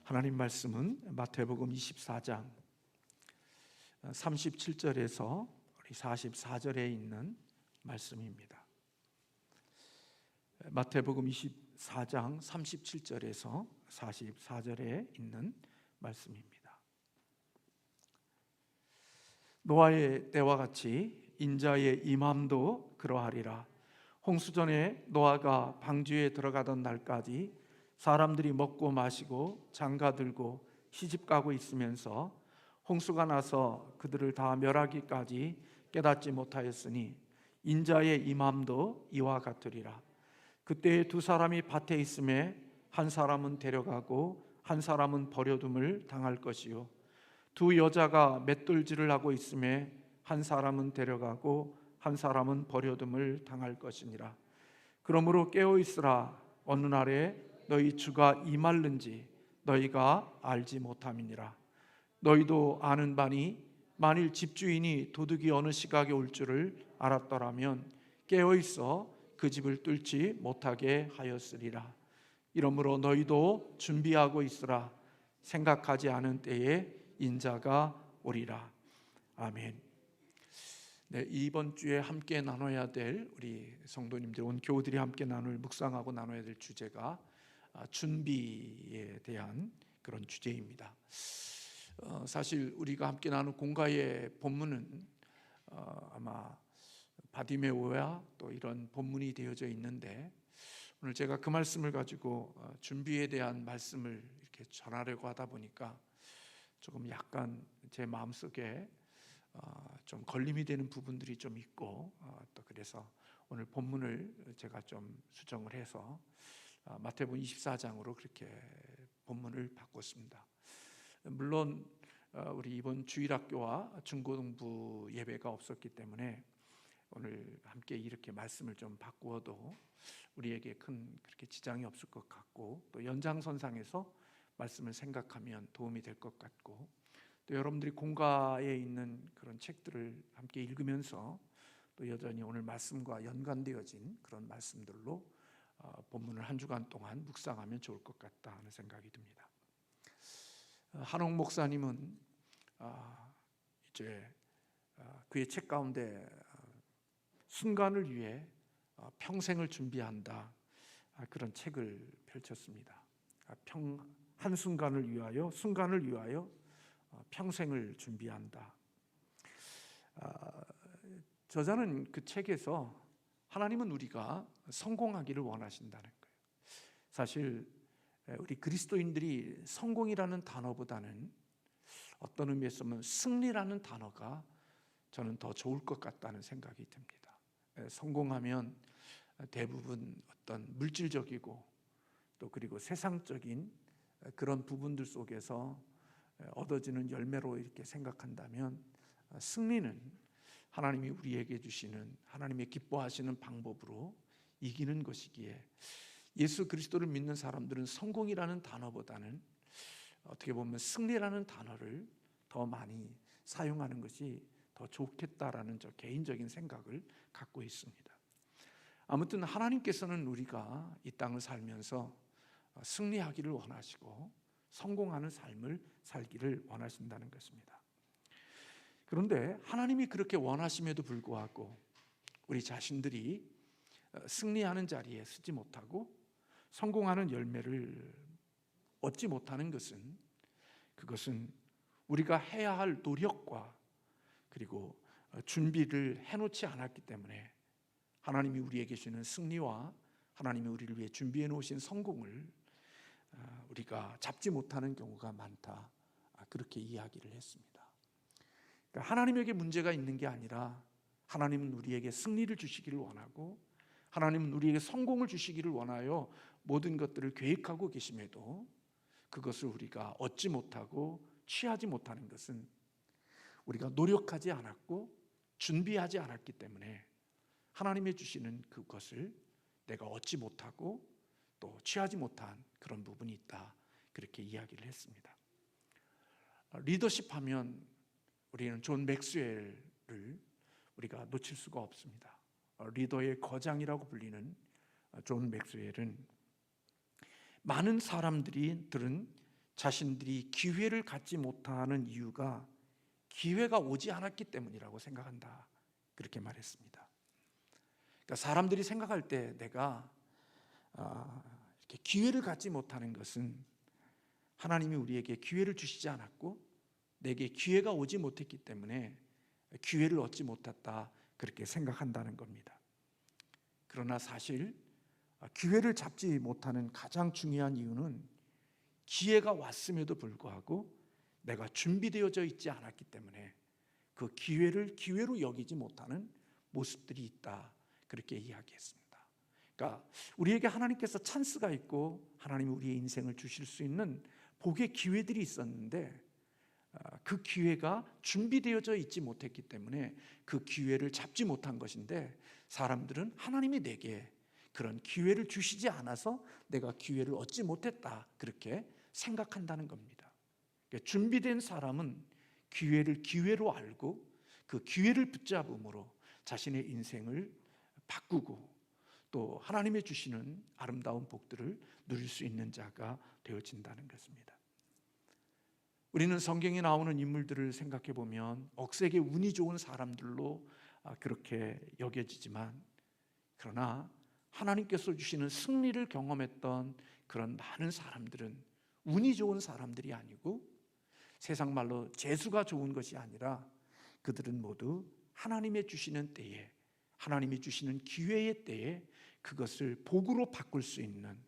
하나님 말씀은 마태복음 24장 37절에서 44절에 있는 말씀입니다. 마태복음 24장 37절에서 44절에 있는 말씀입니다. 노아의 때와 같이 인자의 임함도 그러하리라. 홍수전에 노아가 방주에 들어가던 날까지 사람들이 먹고 마시고 장가들고 시집가고 있으면서 홍수가 나서 그들을 다 멸하기까지 깨닫지 못하였으니 인자의 임함도 이와 같으리라. 그때에 두 사람이 밭에 있음에 한 사람은 데려가고 한 사람은 버려둠을 당할 것이요, 두 여자가 맷돌질을 하고 있음에 한 사람은 데려가고 한 사람은 버려둠을 당할 것이니라. 그러므로 깨어 있으라. 어느 날에 너희 주가 임할는지 너희가 알지 못함이니라. 너희도 아는 바니 만일 집주인이 도둑이 어느 시각에 올 줄을 알았더라면 깨어 있어 그 집을 뚫지 못하게 하였으리라. 이러므로 너희도 준비하고 있으라. 생각하지 않은 때에 인자가 오리라. 아멘. 네, 이번 주에 함께 나눠야 될 우리 성도님들, 온 교우들이 함께 묵상하고 나눠야 될 주제가 준비에 대한 그런 주제입니다. 사실 우리가 함께 나눈 공가의 본문은 아마 바디메오야 또 이런 본문이 되어져 있는데, 오늘 제가 그 말씀을 가지고 준비에 대한 말씀을 이렇게 전하려고 하다 보니까 조금 약간 제 마음속에 좀 걸림이 되는 부분들이 좀 있고, 또 그래서 오늘 본문을 제가 좀 수정을 해서 마태복음 24장으로 그렇게 본문을 바꿨습니다. 물론 우리 이번 주일학교와 중고등부 예배가 없었기 때문에 오늘 함께 이렇게 말씀을 좀 바꾸어도 우리에게 큰 그렇게 지장이 없을 것 같고, 또 연장선상에서 말씀을 생각하면 도움이 될 것 같고, 또 여러분들이 공가에 있는 그런 책들을 함께 읽으면서 또 여전히 오늘 말씀과 연관되어진 그런 말씀들로 본문을 한 주간 동안 묵상하면 좋을 것 같다 하는 생각이 듭니다. 한옥 목사님은 이제 그의 책 가운데 순간을 위해 평생을 준비한다, 그런 책을 펼쳤습니다. 한순간을 위하여, 순간을 위하여 평생을 준비한다. 저자는 그 책에서 하나님은 우리가 성공하기를 원하신다는 거예요. 사실 우리 그리스도인들이 성공이라는 단어보다는 어떤 의미에서 보면 승리라는 단어가 저는 더 좋을 것 같다는 생각이 듭니다. 성공하면 대부분 어떤 물질적이고 또 그리고 세상적인 그런 부분들 속에서 얻어지는 열매로 이렇게 생각한다면, 승리는 하나님이 우리에게 주시는, 하나님의 기뻐하시는 방법으로 이기는 것이기에, 예수 그리스도를 믿는 사람들은 성공이라는 단어보다는 어떻게 보면 승리라는 단어를 더 많이 사용하는 것이 더 좋겠다라는 저 개인적인 생각을 갖고 있습니다. 아무튼 하나님께서는 우리가 이 땅을 살면서 승리하기를 원하시고 성공하는 삶을 살기를 원하신다는 것입니다. 그런데 하나님이 그렇게 원하심에도 불구하고 우리 자신들이 승리하는 자리에 서지 못하고 성공하는 열매를 얻지 못하는 것은, 그것은 우리가 해야 할 노력과 그리고 준비를 해놓지 않았기 때문에 하나님이 우리에게 주는 승리와 하나님이 우리를 위해 준비해 놓으신 성공을 우리가 잡지 못하는 경우가 많다, 그렇게 이야기를 했습니다. 그러니까 하나님에게 문제가 있는 게 아니라 하나님은 우리에게 승리를 주시기를 원하고 하나님은 우리에게 성공을 주시기를 원하여 모든 것들을 계획하고 계심에도 그것을 우리가 얻지 못하고 취하지 못하는 것은 우리가 노력하지 않았고 준비하지 않았기 때문에 하나님이 주시는 그것을 내가 얻지 못하고 또 취하지 못한 그런 부분이 있다, 그렇게 이야기를 했습니다. 리더십 하면 우리는 존 맥스웰을 우리가 놓칠 수가 없습니다. 리더의 거장이라고 불리는 존 맥스웰은 많은 사람들이 들은 자신들이 기회를 갖지 못하는 이유가 기회가 오지 않았기 때문이라고 생각한다, 그렇게 말했습니다. 그러니까 사람들이 생각할 때 내가 이렇게 기회를 갖지 못하는 것은 하나님이 우리에게 기회를 주시지 않았고 내게 기회가 오지 못했기 때문에 기회를 얻지 못했다, 그렇게 생각한다는 겁니다. 그러나 사실 기회를 잡지 못하는 가장 중요한 이유는 기회가 왔음에도 불구하고 내가 준비되어져 있지 않았기 때문에 그 기회를 기회로 여기지 못하는 모습들이 있다, 그렇게 이야기했습니다. 그러니까 우리에게 하나님께서 찬스가 있고 하나님이 우리의 인생을 주실 수 있는 복의 기회들이 있었는데 그 기회가 준비되어져 있지 못했기 때문에 그 기회를 잡지 못한 것인데, 사람들은 하나님이 내게 그런 기회를 주시지 않아서 내가 기회를 얻지 못했다, 그렇게 생각한다는 겁니다. 그러니까 준비된 사람은 기회를 기회로 알고 그 기회를 붙잡음으로 자신의 인생을 바꾸고 또 하나님의 주시는 아름다운 복들을 누릴 수 있는 자가 되어진다는 것입니다. 우리는 성경에 나오는 인물들을 생각해 보면 억세게 운이 좋은 사람들로 그렇게 여겨지지만, 그러나 하나님께서 주시는 승리를 경험했던 그런 많은 사람들은 운이 좋은 사람들이 아니고 세상 말로 재수가 좋은 것이 아니라 그들은 모두 하나님의 주시는 때에, 하나님이 주시는 기회의 때에 그것을 복으로 바꿀 수 있는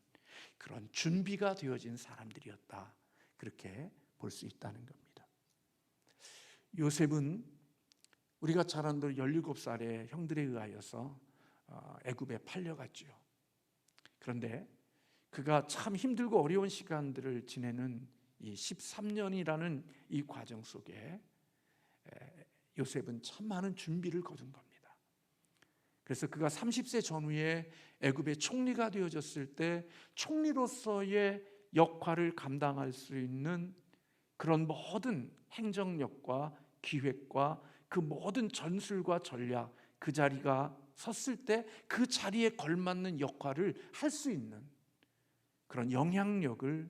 그런 준비가 되어진 사람들이었다, 그렇게 볼 수 있다는 겁니다. 요셉은 우리가 잘 아는 대로 17살의 형들에 의하여서 애굽에 팔려갔지요. 그런데 그가 참 힘들고 어려운 시간들을 지내는 이 13년이라는 이 과정 속에 요셉은 참 많은 준비를 거둔 겁니다. 그래서 그가 30세 전후에 애굽의 총리가 되어졌을 때 총리로서의 역할을 감당할 수 있는 그런 모든 행정력과 기획과 그 모든 전술과 전략, 그 자리가 섰을 때 그 자리에 걸맞는 역할을 할 수 있는 그런 영향력을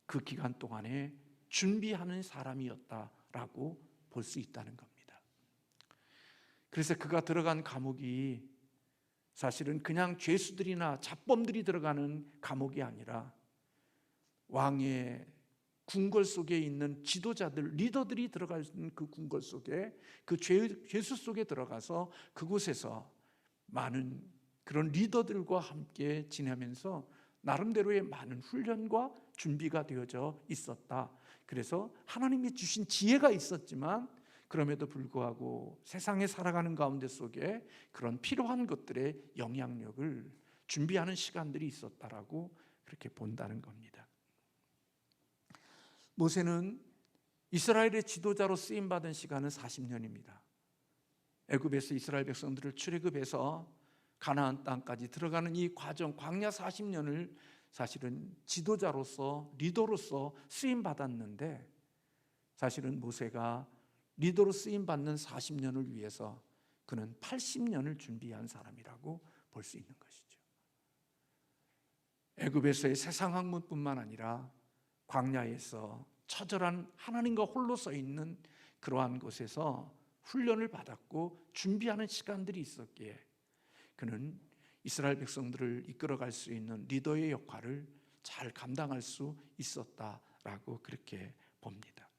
그 기간 동안에 준비하는 사람이었다라고 볼 수 있다는 겁니다. 그래서 그가 들어간 감옥이 사실은 그냥 죄수들이나 잡범들이 들어가는 감옥이 아니라 왕의 궁궐 속에 있는 지도자들, 리더들이 들어가는 그 궁궐 속에, 그 죄수 속에 들어가서 그곳에서 많은 그런 리더들과 함께 지내면서 나름대로의 많은 훈련과 준비가 되어져 있었다. 그래서 하나님이 주신 지혜가 있었지만 그럼에도 불구하고 세상에 살아가는 가운데 속에 그런 필요한 것들의 영향력을 준비하는 시간들이 있었다라고 그렇게 본다는 겁니다. 모세는 이스라엘의 지도자로 쓰임받은 시간은 40년입니다. 애굽에서 이스라엘 백성들을 출애굽해서 가나안 땅까지 들어가는 이 과정, 광야 40년을 사실은 지도자로서, 리더로서 쓰임받았는데, 사실은 모세가 리더로 쓰임받는 40년을 위해서 그는 80년을 준비한 사람이라고 볼 수 있는 것이죠. 애굽에서의 세상 학문뿐만 아니라 광야에서 처절한 하나님과 홀로 서 있는 그러한 곳에서 훈련을 받았고 준비하는 시간들이 있었기에 그는 이스라엘 백성들을 이끌어갈 수 있는 리더의 역할을 잘 감당할 수 있었다라고 그렇게 봅니다.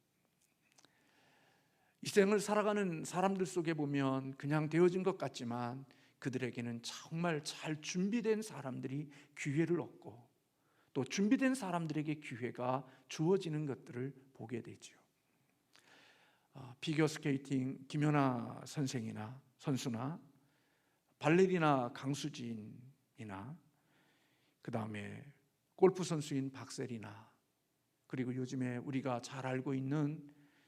이 생을 살아가는 사람들 속에 보면 그냥 되어진 것 같지만 그들에게는 정말 잘 준비된 사람들이 기회를 얻고 또 준비된 사람들에게 기회가 주어지는 것들을 보게 되죠. 피겨 스케이팅 김연아 선생이나 선수나 발레리나 강수진이나 그 다음에 골프 선수인 박세리나, 그리고 요즘에 우리가 잘 알고 있는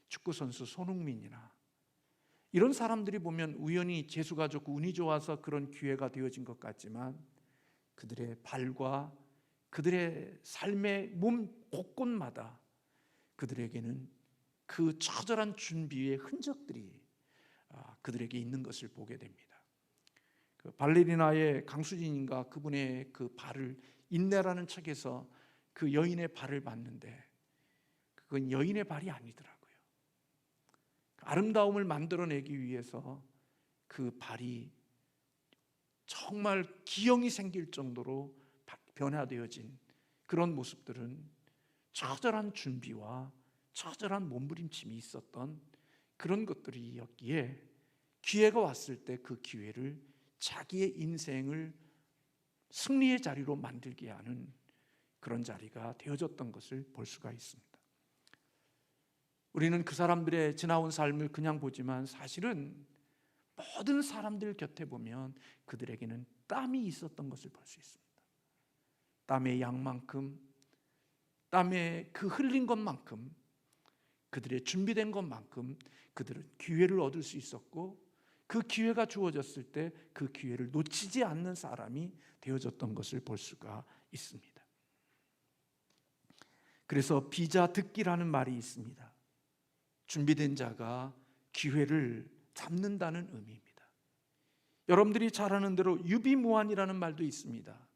축구 선수 손흥민이나, 이런 사람들이 보면 우연히 재수가 좋고 운이 좋아서 그런 기회가 되어진 것 같지만 그들의 발과 그들의 삶의 몸 곳곳마다 그들에게는 그 처절한 준비의 흔적들이 그들에게 있는 것을 보게 됩니다. 그 발레리나의 강수진인가 그분의 그 발을 인내라는 책에서 그 여인의 발을 봤는데 그건 여인의 발이 아니더라고요. 아름다움을 만들어내기 위해서 그 발이 정말 기형이 생길 정도로 변화되어진 그런 모습들은 처절한 준비와 처절한 몸부림침이 있었던 그런 것들이었기에 기회가 왔을 때 그 기회를 자기의 인생을 승리의 자리로 만들게 하는 그런 자리가 되어졌던 것을 볼 수가 있습니다. 우리는 그 사람들의 지나온 삶을 그냥 보지만 사실은 모든 사람들 곁에 보면 그들에게는 땀이 있었던 것을 볼 수 있습니다. 땀의 양만큼, 땀에 그 흘린 것만큼, 그들의 준비된 것만큼 그들은 기회를 얻을 수 있었고, 그 기회가 주어졌을 때 그 기회를 놓치지 않는 사람이 되어졌던 것을 볼 수가 있습니다. 그래서 비자듣기라는 말이 있습니다. 준비된 자가 기회를 잡는다는 의미입니다. 여러분들이 잘 아는 대로 유비무환이라는 말도 있습니다.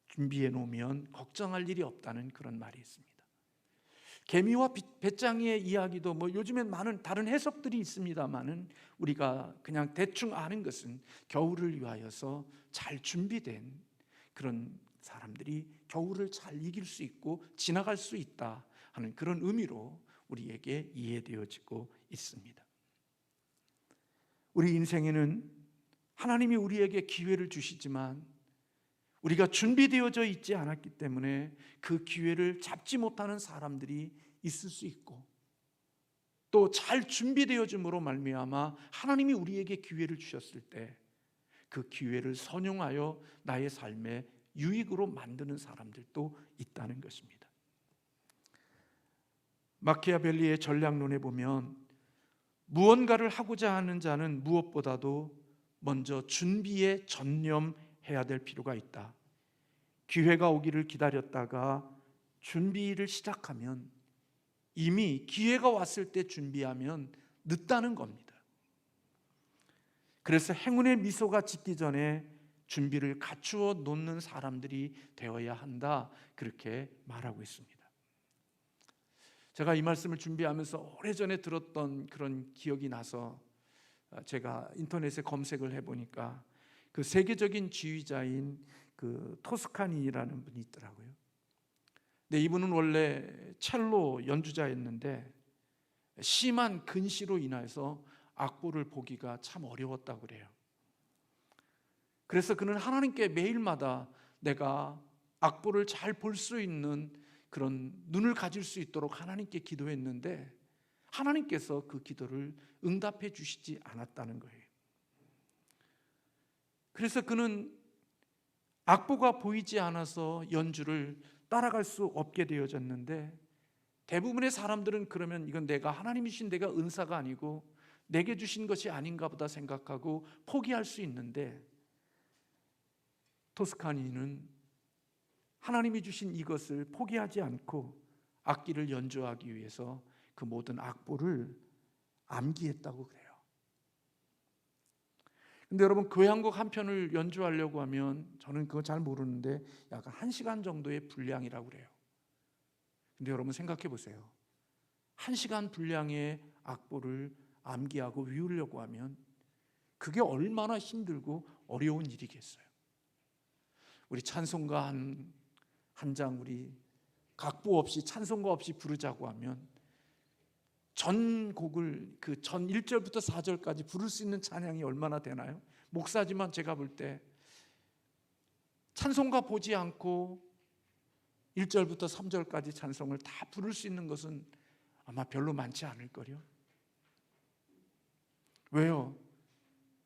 준비해 놓으면 걱정할 일이 없다는 그런 말이 있습니다. 개미와 배짱이의 이야기도 요즘엔 많은 다른 해석들이 있습니다만은 우리가 그냥 대충 아는 것은 겨울을 위하여서 잘 준비된 그런 사람들이 겨울을 잘 이길 수 있고 지나갈 수 있다 하는 그런 의미로 우리에게 이해되어지고 있습니다. 우리 인생에는 하나님이 우리에게 기회를 주시지만 우리가 준비되어져 있지 않았기 때문에 그 기회를 잡지 못하는 사람들이 있을 수 있고, 또 잘 준비되어짐으로 말미암아 하나님이 우리에게 기회를 주셨을 때 그 기회를 선용하여 나의 삶의 유익으로 만드는 사람들도 있다는 것입니다. 마키아벨리의 전략론에 보면 무언가를 하고자 하는 자는 무엇보다도 먼저 준비에 전념해야 될 필요가 있다. 기회가 오기를 기다렸다가 준비를 시작하면 이미 기회가 왔을 때 준비하면 늦다는 겁니다. 그래서 행운의 미소가 짓기 전에 준비를 갖추어 놓는 사람들이 되어야 한다, 그렇게 말하고 있습니다. 제가 이 말씀을 준비하면서 오래전에 들었던 그런 기억이 나서 제가 인터넷에 검색을 해보니까 그 세계적인 지휘자인 그 토스카니라는 분이 있더라고요. 근데 이분은 원래 첼로 연주자였는데 심한 근시로 인해서 악보를 보기가 참 어려웠다고 그래요. 그래서 그는 하나님께 매일마다 내가 악보를 잘 볼 수 있는 그런 눈을 가질 수 있도록 하나님께 기도했는데 하나님께서 그 기도를 응답해 주시지 않았다는 거예요. 그래서 그는 악보가 보이지 않아서 연주를 따라갈 수 없게 되어졌는데, 대부분의 사람들은 그러면 이건 내가 하나님이 주신 내가 은사가 아니고 내게 주신 것이 아닌가 보다 생각하고 포기할 수 있는데, 토스카니는 하나님이 주신 이것을 포기하지 않고 악기를 연주하기 위해서 그 모든 악보를 암기했다고 그래요. 근데 여러분, 교향곡 한 편을 연주하려고 하면 저는 그거 잘 모르는데 약간 1시간 정도의 분량이라고 그래요. 근데 여러분 생각해 보세요. 1시간 분량의 악보를 암기하고 외우려고 하면 그게 얼마나 힘들고 어려운 일이겠어요. 우리 찬송가 한 장 우리 각보 없이 찬송가 없이 부르자고 하면 전 곡을 그 전 1절부터 4절까지 부를 수 있는 찬양이 얼마나 되나요? 목사지만 제가 볼 때 찬송가 보지 않고 1절부터 3절까지 찬송을 다 부를 수 있는 것은 아마 별로 많지 않을 거요. 왜요?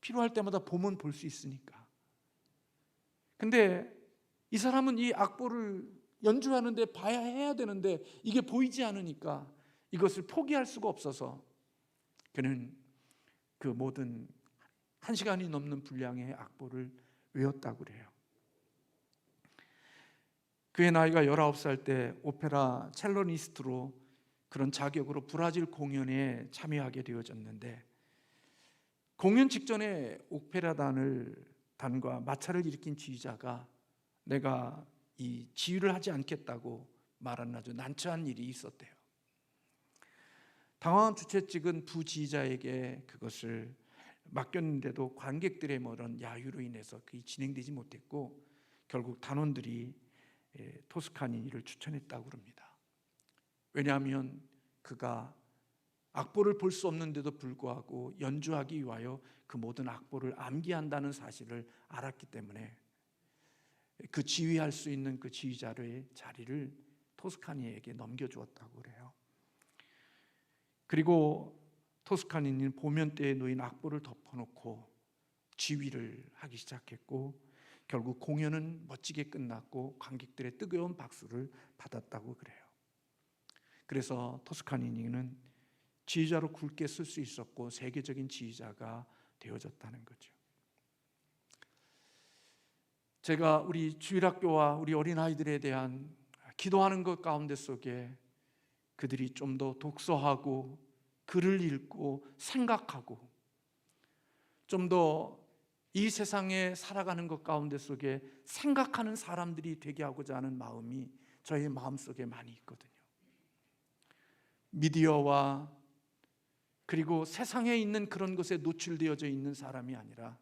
필요할 때마다 보면 볼 수 있으니까. 근데 이 사람은 이 악보를 연주하는데 봐야 해야 되는데 이게 보이지 않으니까 이것을 포기할 수가 없어서 그는 그 모든 1시간이 넘는 분량의 악보를 외웠다고 그래요. 그의 나이가 19살 때 오페라 첼로니스트로 그런 자격으로 브라질 공연에 참여하게 되어졌는데, 공연 직전에 오페라 단과 마찰을 일으킨 지휘자가 내가 이 지휘를 하지 않겠다고 말하는 아주 난처한 일이 있었대요. 당황한 주최 측은 부지휘자에게 그것을 맡겼는데도 관객들의 그런 야유로 인해서 그게 진행되지 못했고 결국 단원들이 토스카니니를 추천했다고 합니다. 왜냐하면 그가 악보를 볼 수 없는데도 불구하고 연주하기 위하여 그 모든 악보를 암기한다는 사실을 알았기 때문에 그 지휘할 수 있는 그 지휘자의 자리를 토스카니에게 넘겨주었다고 그래요. 그리고 토스카니는 보면대에 놓인 악보를 덮어놓고 지휘를 하기 시작했고 결국 공연은 멋지게 끝났고 관객들의 뜨거운 박수를 받았다고 그래요. 그래서 토스카니는 지휘자로 굵게 쓸 수 있었고 세계적인 지휘자가 되어졌다는 거죠. 제가 우리 주일학교와 우리 어린아이들에 대한 기도하는 것 가운데 속에 그들이 좀 더 독서하고 글을 읽고 생각하고 좀 더 이 세상에 살아가는 것 가운데 속에 생각하는 사람들이 되게 하고자 하는 마음이 저의 마음속에 많이 있거든요. 미디어와 그리고 세상에 있는 그런 것에 노출되어져 있는 사람이 아니라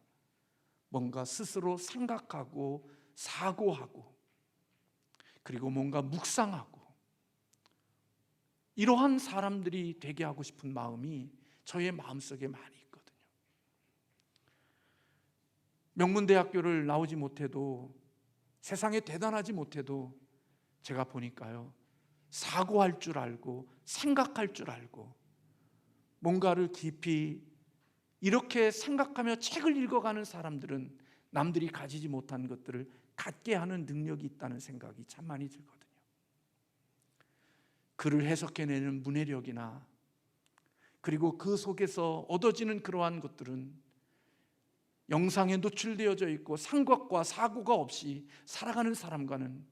뭔가 스스로 생각하고 사고하고 그리고 뭔가 묵상하고 이러한 사람들이 되게 하고 싶은 마음이 저의 마음속에 많이 있거든요. 명문대학교를 나오지 못해도 세상에 대단하지 못해도 제가 보니까요 사고할 줄 알고 생각할 줄 알고 뭔가를 깊이 이렇게 생각하며 책을 읽어가는 사람들은 남들이 가지지 못한 것들을 갖게 하는 능력이 있다는 생각이 참 많이 들거든요. 글을 해석해내는 문해력이나 그리고 그 속에서 얻어지는 그러한 것들은 영상에 노출되어져 있고 생각과 사고가 없이 살아가는 사람과는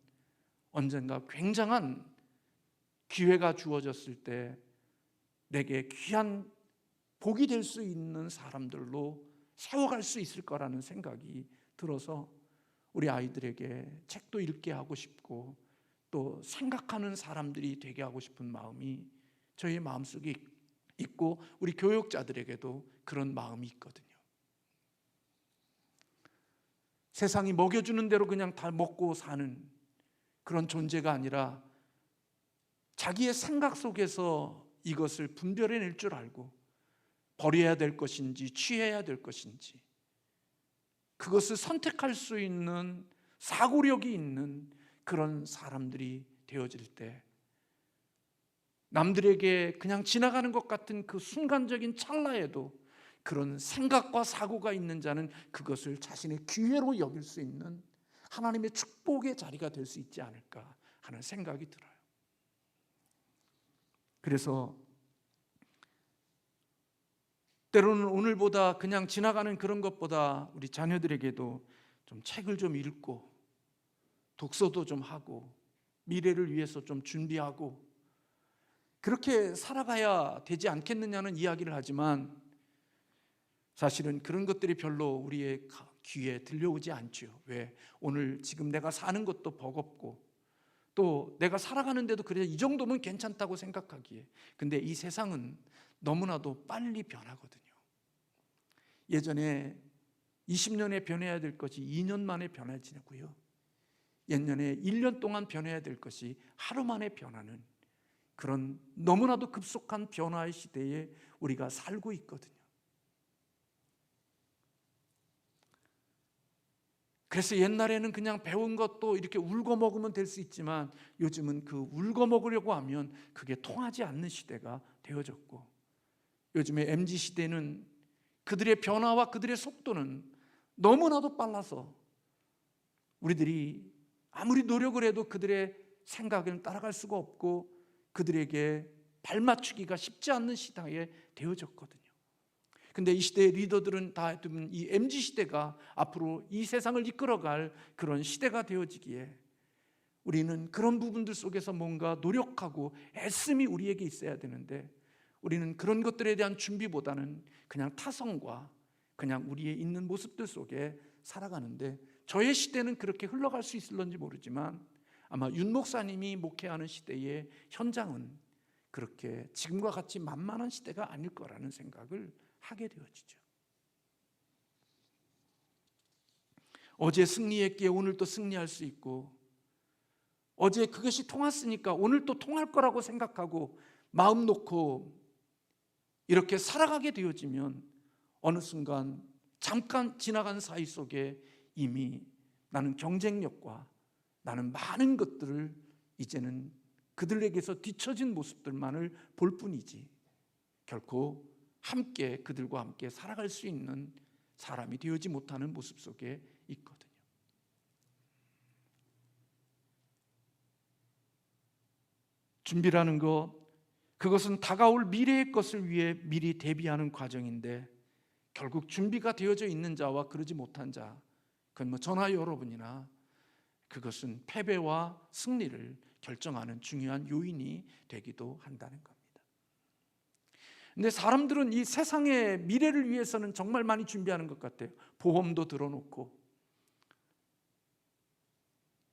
언젠가 굉장한 기회가 주어졌을 때 내게 귀한 복이 될 수 있는 사람들로 세워갈 수 있을 거라는 생각이 들어서 우리 아이들에게 책도 읽게 하고 싶고 또 생각하는 사람들이 되게 하고 싶은 마음이 저희 마음속에 있고 우리 교육자들에게도 그런 마음이 있거든요. 세상이 먹여주는 대로 그냥 다 먹고 사는 그런 존재가 아니라 자기의 생각 속에서 이것을 분별해낼 줄 알고 버려야 될 것인지 취해야 될 것인지 그것을 선택할 수 있는 사고력이 있는 그런 사람들이 되어질 때 남들에게 그냥 지나가는 것 같은 그 순간적인 찰나에도 그런 생각과 사고가 있는 자는 그것을 자신의 기회로 여길 수 있는 하나님의 축복의 자리가 될 수 있지 않을까 하는 생각이 들어요. 그래서 때로는 오늘보다 그냥 지나가는 그런 것보다 우리 자녀들에게도 좀 책을 좀 읽고 독서도 좀 하고 미래를 위해서 좀 준비하고 그렇게 살아가야 되지 않겠느냐는 이야기를 하지만 사실은 그런 것들이 별로 우리의 귀에 들려오지 않죠. 왜? 오늘 지금 내가 사는 것도 버겁고 또 내가 살아가는데도 그래 이 정도면 괜찮다고 생각하기에 근데 이 세상은 너무나도 빨리 변하거든요. 예전에 20년에 변해야 될 것이 2년 만에 변해지고요. 옛년에 1년 동안 변해야 될 것이 하루 만에 변하는 그런 너무나도 급속한 변화의 시대에 우리가 살고 있거든요. 그래서 옛날에는 그냥 배운 것도 이렇게 울고 먹으면 될 수 있지만 요즘은 그 울고 먹으려고 하면 그게 통하지 않는 시대가 되어졌고 요즘의 MZ시대는 그들의 변화와 그들의 속도는 너무나도 빨라서 우리들이 아무리 노력을 해도 그들의 생각을 따라갈 수가 없고 그들에게 발맞추기가 쉽지 않는 시대에 되어졌거든요. 근데 이 시대의 리더들은 다 이 MZ시대가 앞으로 이 세상을 이끌어갈 그런 시대가 되어지기에 우리는 그런 부분들 속에서 뭔가 노력하고 애씀이 우리에게 있어야 되는데 우리는 그런 것들에 대한 준비보다는 그냥 타성과 그냥 우리의 있는 모습들 속에 살아가는데 저의 시대는 그렇게 흘러갈 수 있을런지 모르지만 아마 윤 목사님이 목회하는 시대의 현장은 그렇게 지금과 같이 만만한 시대가 아닐 거라는 생각을 하게 되어지죠. 어제 승리했기에 오늘 또 승리할 수 있고, 어제 그것이 통했으니까 오늘 또 통할 거라고 생각하고 마음 놓고 이렇게 살아가게 되어지면 어느 순간 잠깐 지나간 사이 속에 이미 나는 경쟁력과 나는 많은 것들을 이제는 그들에게서 뒤처진 모습들만을 볼 뿐이지 결코 함께 그들과 함께 살아갈 수 있는 사람이 되어지 못하는 모습 속에 있거든요. 준비라는 것, 그것은 다가올 미래의 것을 위해 미리 대비하는 과정인데 결국 준비가 되어져 있는 자와 그러지 못한 자, 그건 저나 여러분이나 그것은 패배와 승리를 결정하는 중요한 요인이 되기도 한다는 겁니다. 근데 사람들은 이 세상의 미래를 위해서는 정말 많이 준비하는 것 같아요. 보험도 들어놓고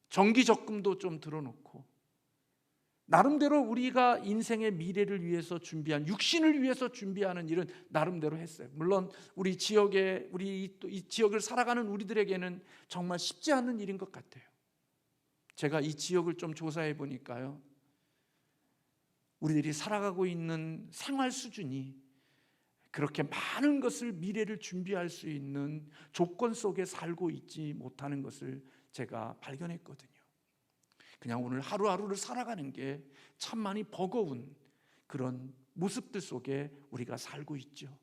정기적금도 좀 들어놓고 나름대로 우리가 인생의 미래를 위해서 준비한, 육신을 위해서 준비하는 일은 나름대로 했어요. 물론 우리 지역에, 우리 이 지역을 살아가는 우리들에게는 정말 쉽지 않은 일인 것 같아요. 제가 이 지역을 좀 조사해 보니까요, 우리들이 살아가고 있는 생활 수준이 그렇게 많은 것을, 미래를 준비할 수 있는 조건 속에 살고 있지 못하는 것을 제가 발견했거든요. 그냥 오늘 하루하루를 살아가는 게 참 많이 버거운 그런 모습들 속에 우리가 살고 있죠.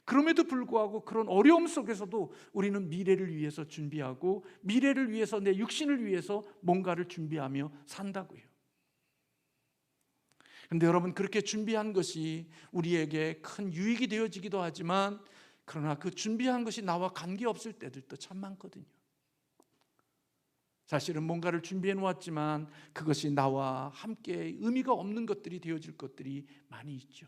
그럼에도 불구하고 그런 어려움 속에서도 우리는 미래를 위해서 준비하고 미래를 위해서, 내 육신을 위해서 뭔가를 준비하며 산다고요. 그런데 여러분, 그렇게 준비한 것이 우리에게 큰 유익이 되어지기도 하지만 그러나 그 준비한 것이 나와 관계없을 때들도 참 많거든요. 사실은 뭔가를 준비해 놓았지만 그것이 나와 함께 의미가 없는 것들이 되어질 것들이 많이 있죠.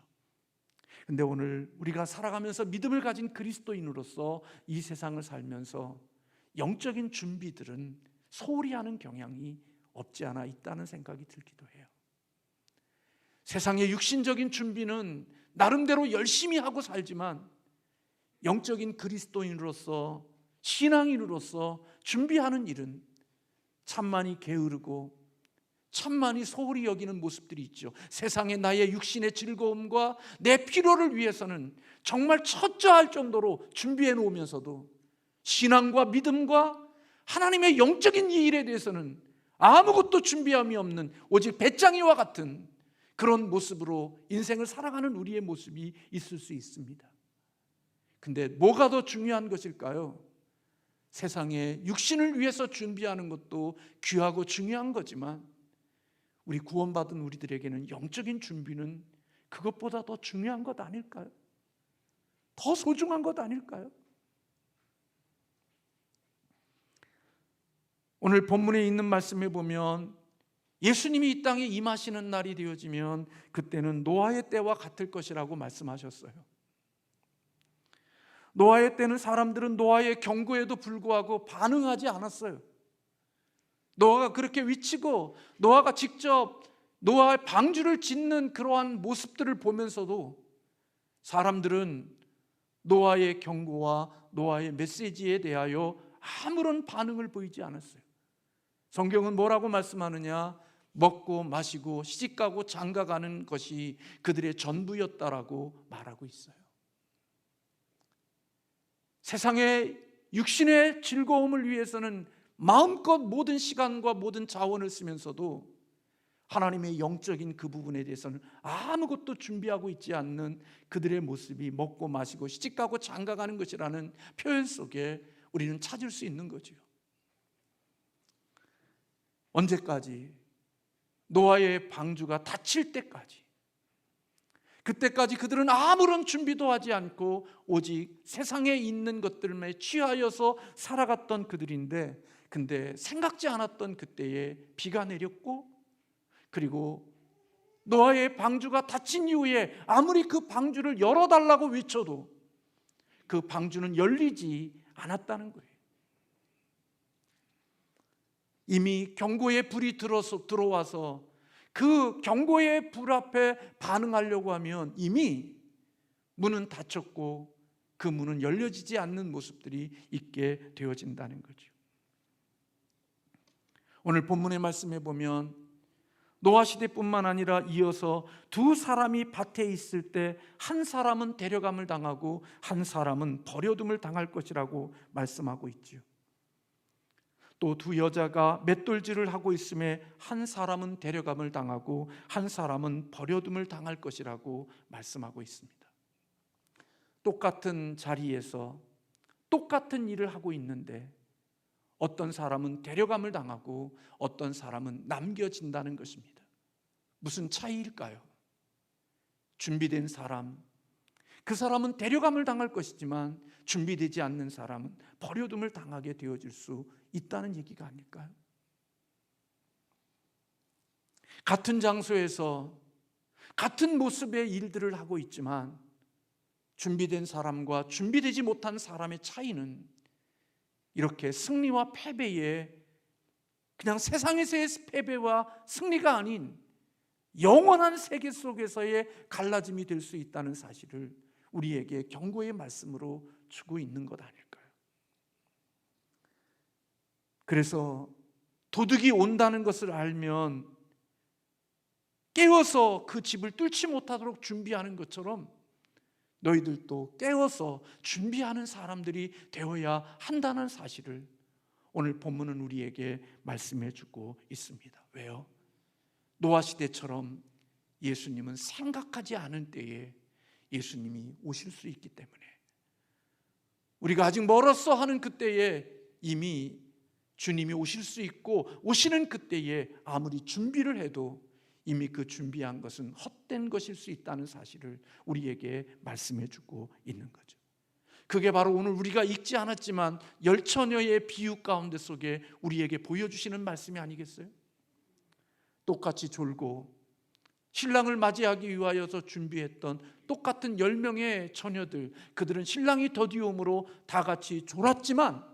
그런데 오늘 우리가 살아가면서 믿음을 가진 그리스도인으로서 이 세상을 살면서 영적인 준비들은 소홀히 하는 경향이 없지 않아 있다는 생각이 들기도 해요. 세상의 육신적인 준비는 나름대로 열심히 하고 살지만 영적인 그리스도인으로서, 신앙인으로서 준비하는 일은 참 많이 게으르고 참 많이 소홀히 여기는 모습들이 있죠. 세상에 나의 육신의 즐거움과 내 필요를 위해서는 정말 철저할 정도로 준비해 놓으면서도 신앙과 믿음과 하나님의 영적인 이 일에 대해서는 아무것도 준비함이 없는 오직 배짱이와 같은 그런 모습으로 인생을 살아가는 우리의 모습이 있을 수 있습니다. 근데 뭐가 더 중요한 것일까요? 세상에 육신을 위해서 준비하는 것도 귀하고 중요한 거지만 우리 구원받은 우리들에게는 영적인 준비는 그것보다 더 중요한 것 아닐까요? 더 소중한 것 아닐까요? 오늘 본문에 있는 말씀에 보면 예수님이 이 땅에 임하시는 날이 되어지면 그때는 노아의 때와 같을 것이라고 말씀하셨어요. 노아의 때는 사람들은 노아의 경고에도 불구하고 반응하지 않았어요. 노아가 그렇게 외치고 노아가 직접 노아의 방주를 짓는 그러한 모습들을 보면서도 사람들은 노아의 경고와 노아의 메시지에 대하여 아무런 반응을 보이지 않았어요. 성경은 뭐라고 말씀하느냐? 먹고 마시고 시집가고 장가가는 것이 그들의 전부였다라고 말하고 있어요. 세상의 육신의 즐거움을 위해서는 마음껏 모든 시간과 모든 자원을 쓰면서도 하나님의 영적인 그 부분에 대해서는 아무것도 준비하고 있지 않는 그들의 모습이 먹고 마시고 시집가고 장가가는 것이라는 표현 속에 우리는 찾을 수 있는 거죠. 언제까지? 노아의 방주가 닫힐 때까지. 그때까지 그들은 아무런 준비도 하지 않고 오직 세상에 있는 것들에 취하여서 살아갔던 그들인데, 근데 생각지 않았던 그때에 비가 내렸고, 그리고 노아의 방주가 닫힌 이후에 아무리 그 방주를 열어달라고 외쳐도 그 방주는 열리지 않았다는 거예요. 이미 경고의 불이 들어와서 그 경고의 불 앞에 반응하려고 하면 이미 문은 닫혔고 그 문은 열려지지 않는 모습들이 있게 되어진다는 거죠. 오늘 본문의 말씀에 보면 노아 시대뿐만 아니라 이어서 두 사람이 밭에 있을 때 한 사람은 데려감을 당하고 한 사람은 버려둠을 당할 것이라고 말씀하고 있죠. 또 두 여자가 맷돌질을 하고 있음에 한 사람은 데려감을 당하고 한 사람은 버려둠을 당할 것이라고 말씀하고 있습니다. 똑같은 자리에서 똑같은 일을 하고 있는데 어떤 사람은 데려감을 당하고 어떤 사람은 남겨진다는 것입니다. 무슨 차이일까요? 준비된 사람, 그 사람은 데려감을 당할 것이지만 준비되지 않는 사람은 버려둠을 당하게 되어질 수 있다는 얘기가 아닐까요? 같은 장소에서 같은 모습의 일들을 하고 있지만 준비된 사람과 준비되지 못한 사람의 차이는 이렇게 승리와 패배의, 그냥 세상에서의 패배와 승리가 아닌 영원한 세계 속에서의 갈라짐이 될 수 있다는 사실을 우리에게 경고의 말씀으로 주고 있는 것 아닐까요? 그래서 도둑이 온다는 것을 알면 깨워서 그 집을 뚫지 못하도록 준비하는 것처럼 너희들도 깨워서 준비하는 사람들이 되어야 한다는 사실을 오늘 본문은 우리에게 말씀해 주고 있습니다. 왜요? 노아 시대처럼 예수님은 생각하지 않은 때에 예수님이 오실 수 있기 때문에 우리가 아직 멀었어 하는 그때에 이미 주님이 오실 수 있고, 오시는 그때에 아무리 준비를 해도 이미 그 준비한 것은 헛된 것일 수 있다는 사실을 우리에게 말씀해 주고 있는 거죠. 그게 바로 오늘 우리가 읽지 않았지만 열처녀의 비유 가운데 속에 우리에게 보여주시는 말씀이 아니겠어요? 똑같이 졸고 신랑을 맞이하기 위하여서 준비했던 똑같은 10명의 처녀들, 그들은 신랑이 더디움으로 다 같이 졸았지만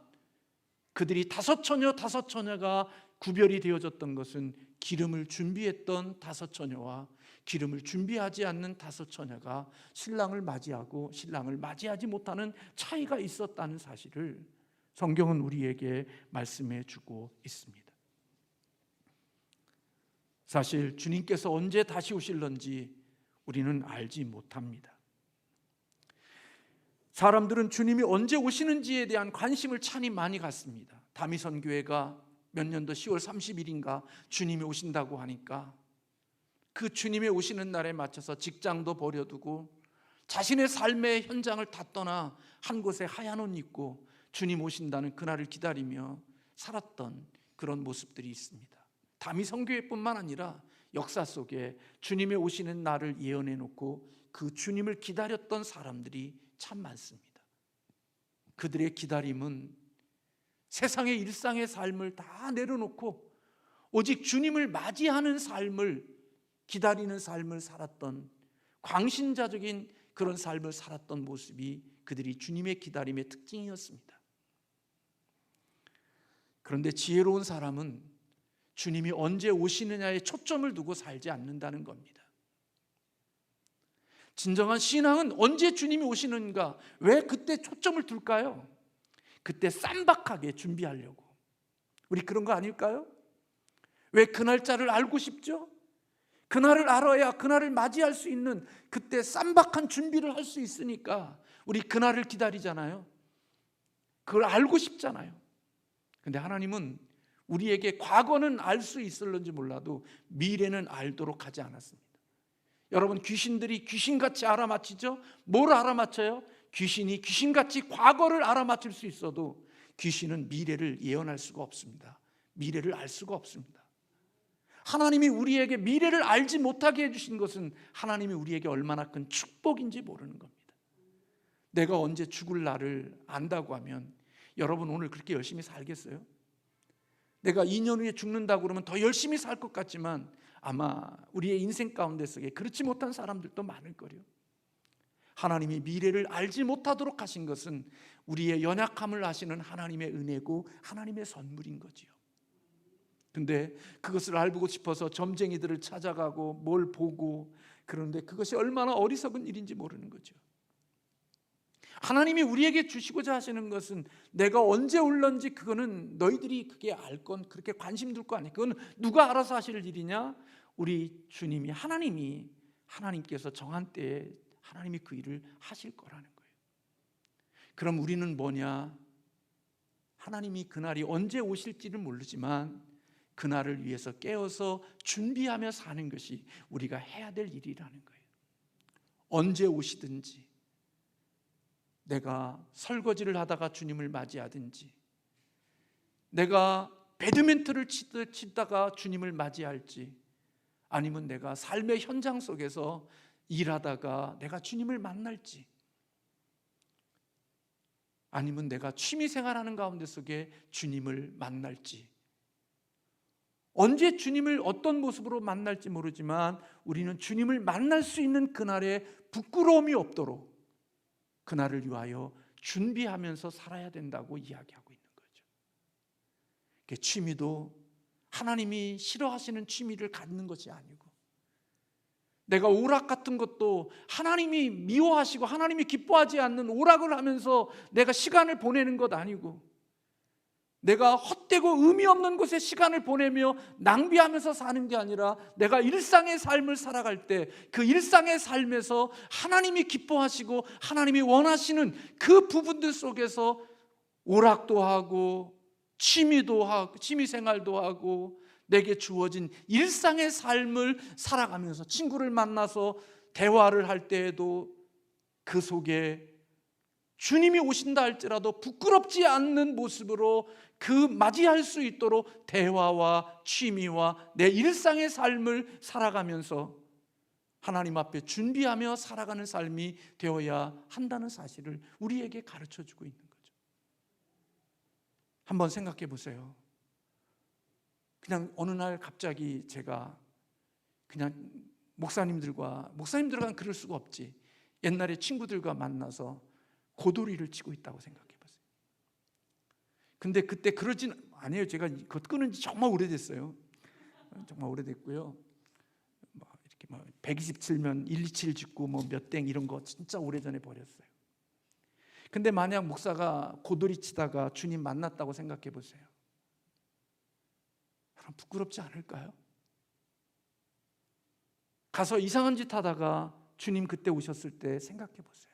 그들이 5처녀가 구별이 되어졌던 것은 기름을 준비했던 5처녀와 기름을 준비하지 않는 5처녀가 신랑을 맞이하고 신랑을 맞이하지 못하는 차이가 있었다는 사실을 성경은 우리에게 말씀해 주고 있습니다. 사실 주님께서 언제 다시 오실런지 우리는 알지 못합니다. 사람들은 주님이 언제 오시는지에 대한 관심을 참이 많이 갖습니다. 다미선 교회가 몇 년도 10월 30일인가 주님이 오신다고 하니까 그 주님이 오시는 날에 맞춰서 직장도 버려두고 자신의 삶의 현장을 다 떠나 한 곳에 하얀 옷 입고 주님 오신다는 그날을 기다리며 살았던 그런 모습들이 있습니다. 다미선 교회뿐만 아니라 역사 속에 주님의 오시는 날을 예언해 놓고 그 주님을 기다렸던 사람들이 참 많습니다. 그들의 기다림은 세상의 일상의 삶을 다 내려놓고 오직 주님을 맞이하는 삶을, 기다리는 삶을 살았던, 광신자적인 그런 삶을 살았던 모습이 그들이 주님의 기다림의 특징이었습니다. 그런데 지혜로운 사람은 주님이 언제 오시느냐에 초점을 두고 살지 않는다는 겁니다. 진정한 신앙은 언제 주님이 오시는가, 왜 그때 초점을 둘까요? 그때 쌈박하게 준비하려고. 우리 그런 거 아닐까요? 왜 그 날짜를 알고 싶죠? 그날을 알아야 그날을 맞이할 수 있는, 그때 쌈박한 준비를 할 수 있으니까 우리 그날을 기다리잖아요. 그걸 알고 싶잖아요. 근데 하나님은 우리에게 과거는 알 수 있을런지 몰라도 미래는 알도록 하지 않았습니다. 여러분, 귀신들이 귀신같이 알아맞히죠? 뭘 알아맞혀요? 귀신이 귀신같이 과거를 알아맞힐 수 있어도 귀신은 미래를 예언할 수가 없습니다. 미래를 알 수가 없습니다. 하나님이 우리에게 미래를 알지 못하게 해주신 것은 하나님이 우리에게 얼마나 큰 축복인지 모르는 겁니다. 내가 언제 죽을 날을 안다고 하면 여러분 오늘 그렇게 열심히 살겠어요? 내가 2년 후에 죽는다고 그러면 더 열심히 살 것 같지만 아마 우리의 인생 가운데 속에 그렇지 못한 사람들도 많을 거예요. 하나님이 미래를 알지 못하도록 하신 것은 우리의 연약함을 아시는 하나님의 은혜고 하나님의 선물인 거지요. 근데 그것을 알고 싶어서 점쟁이들을 찾아가고 뭘 보고, 그런데 그것이 얼마나 어리석은 일인지 모르는 거죠. 하나님이 우리에게 주시고자 하시는 것은 내가 언제 올런지 그거는 너희들이 그게 알 건 그렇게 관심 둘 거 아니에요. 그건 누가 알아서 하실 일이냐? 우리 주님이, 하나님께서 정한 때에 하나님이 그 일을 하실 거라는 거예요. 그럼 우리는 뭐냐? 하나님이 그날이 언제 오실지는 모르지만 그날을 위해서 깨어서 준비하며 사는 것이 우리가 해야 될 일이라는 거예요. 언제 오시든지, 내가 설거지를 하다가 주님을 맞이하든지, 내가 배드민턴을 치다가 주님을 맞이할지, 아니면 내가 삶의 현장 속에서 일하다가 내가 주님을 만날지, 아니면 내가 취미생활하는 가운데 속에 주님을 만날지, 언제 주님을 어떤 모습으로 만날지 모르지만 우리는 주님을 만날 수 있는 그날에 부끄러움이 없도록 그날을 위하여 준비하면서 살아야 된다고 이야기하고 있는 거죠. 취미도 하나님이 싫어하시는 취미를 갖는 것이 아니고, 내가 오락 같은 것도 하나님이 미워하시고 하나님이 기뻐하지 않는 오락을 하면서 내가 시간을 보내는 것 아니고, 내가 헛되고 의미 없는 곳에 시간을 보내며 낭비하면서 사는 게 아니라 내가 일상의 삶을 살아갈 때 그 일상의 삶에서 하나님이 기뻐하시고 하나님이 원하시는 그 부분들 속에서 오락도 하고 취미도 하고 취미생활도 하고 내게 주어진 일상의 삶을 살아가면서 친구를 만나서 대화를 할 때에도 그 속에 주님이 오신다 할지라도 부끄럽지 않는 모습으로 그 맞이할 수 있도록 대화와 취미와 내 일상의 삶을 살아가면서 하나님 앞에 준비하며 살아가는 삶이 되어야 한다는 사실을 우리에게 가르쳐주고 있는 거죠. 한번 생각해 보세요. 그냥 어느 날 갑자기 제가 그냥 목사님들과는 그럴 수가 없지, 옛날에 친구들과 만나서 고도리를 치고 있다고 생각해 보세요. 근데 그때 그러진 않아요. 제가 그것 끊은 지 정말 오래됐어요. 정말 오래됐고요. 이렇게 127면 127 짓고 몇 땡 이런 거 진짜 오래전에 버렸어요. 근데 만약 목사가 고도리 치다가 주님 만났다고 생각해 보세요. 부끄럽지 않을까요? 가서 이상한 짓 하다가 주님 그때 오셨을 때 생각해 보세요.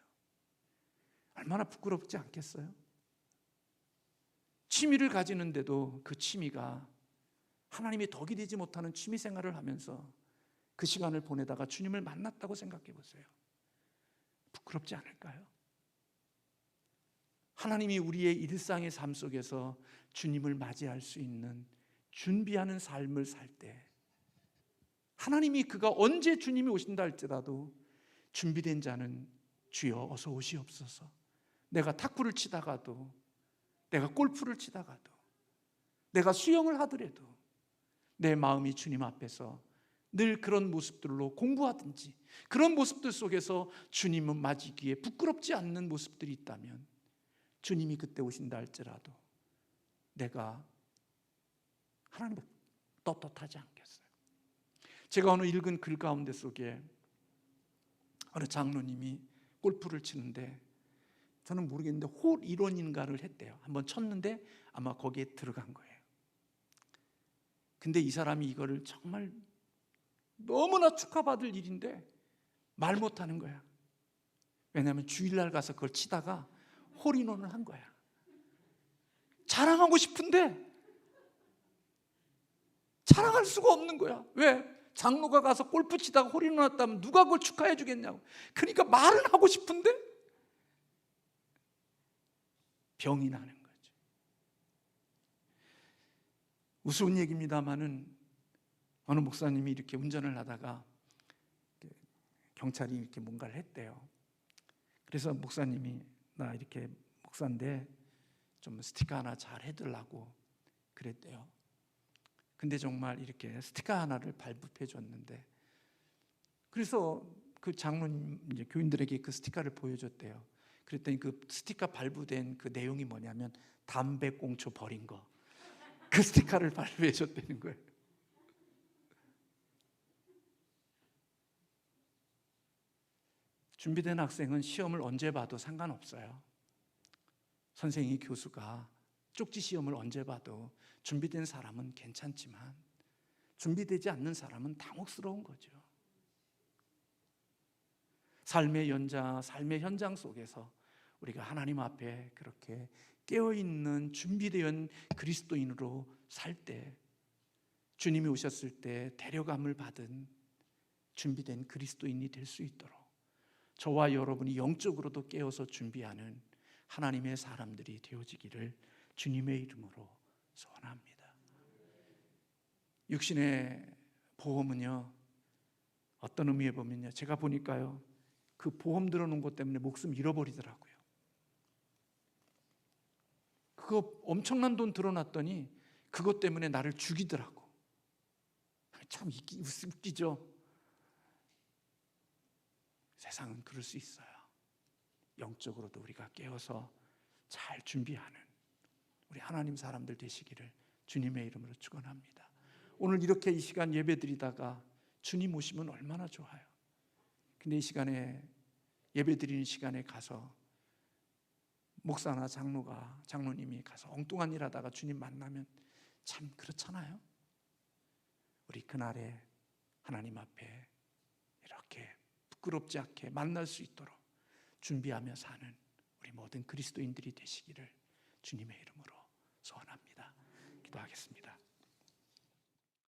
얼마나 부끄럽지 않겠어요? 취미를 가지는데도 그 취미가 하나님의 덕이 되지 못하는 취미 생활을 하면서 그 시간을 보내다가 주님을 만났다고 생각해 보세요. 부끄럽지 않을까요? 하나님이 우리의 일상의 삶 속에서 주님을 맞이할 수 있는 준비하는 삶을 살 때, 하나님이 그가 언제 주님이 오신다 할지라도 준비된 자는 주여 어서 오시옵소서, 내가 탁구를 치다가도, 내가 골프를 치다가도, 내가 수영을 하더라도 내 마음이 주님 앞에서 늘 그런 모습들로 공부하든지 그런 모습들 속에서 주님은 맞이기에 부끄럽지 않는 모습들이 있다면 주님이 그때 오신다 할지라도 내가 하나님 떳떳하지 않겠어요? 제가 어느 읽은 글 가운데 속에 어느 장로님이 골프를 치는데, 저는 모르겠는데 홀 1원인가를 했대요. 한번 쳤는데 아마 거기에 들어간 거예요. 근데 이 사람이 이거를 정말 너무나 축하받을 일인데 말 못하는 거야. 왜냐하면 주일날 가서 그걸 치다가 홀인원을 한 거야. 자랑하고 싶은데 자랑할 수가 없는 거야. 왜? 장로가 가서 골프 치다가 홀인원 했다면 누가 그걸 축하해 주겠냐고. 그러니까 말은 하고 싶은데 병이 나는 거죠. 우스운 얘기입니다만은 어느 목사님이 이렇게 운전을 하다가 경찰이 이렇게 뭔가를 했대요. 그래서 목사님이 나 이렇게 목사인데 좀 스티커 하나 잘 해달라고 그랬대요. 근데 정말 이렇게 스티커 하나를 발급해 줬는데, 그래서 그 장로님 이제 교인들에게 그 스티커를 보여줬대요. 그랬더니 그 스티커 발부된 그 내용이 뭐냐면 담배꽁초 버린 거. 그 스티커를 발표해 줬다는 거예요. 준비된 학생은 시험을 언제 봐도 상관없어요. 선생이, 교수가 쪽지 시험을 언제 봐도 준비된 사람은 괜찮지만 준비되지 않는 사람은 당혹스러운 거죠. 삶의 현장 속에서 우리가 하나님 앞에 그렇게 깨어있는 준비된 그리스도인으로 살 때, 주님이 오셨을 때 데려감을 받은 준비된 그리스도인이 될 수 있도록 저와 여러분이 영적으로도 깨어서 준비하는 하나님의 사람들이 되어지기를 주님의 이름으로 소원합니다. 육신의 보험은요, 어떤 의미에 보면요, 제가 보니까요, 그 보험 들어놓은 것 때문에 목숨 잃어버리더라고요. 그거 엄청난 돈 들어놨더니 그것 때문에 나를 죽이더라고. 참 웃기죠. 세상은 그럴 수 있어요. 영적으로도 우리가 깨어서 잘 준비하는 우리 하나님 사람들 되시기를 주님의 이름으로 축원합니다. 오늘 이렇게 이 시간 예배 드리다가 주님 오시면 얼마나 좋아요. 근데 이 시간에 예배 드리는 시간에 가서 목사나 장로님이 가서 엉뚱한 일 하다가 주님 만나면 참 그렇잖아요. 우리 그날에 하나님 앞에 이렇게 부끄럽지 않게 만날 수 있도록 준비하며 사는 우리 모든 그리스도인들이 되시기를 주님의 이름으로 소원합니다. 기도하겠습니다.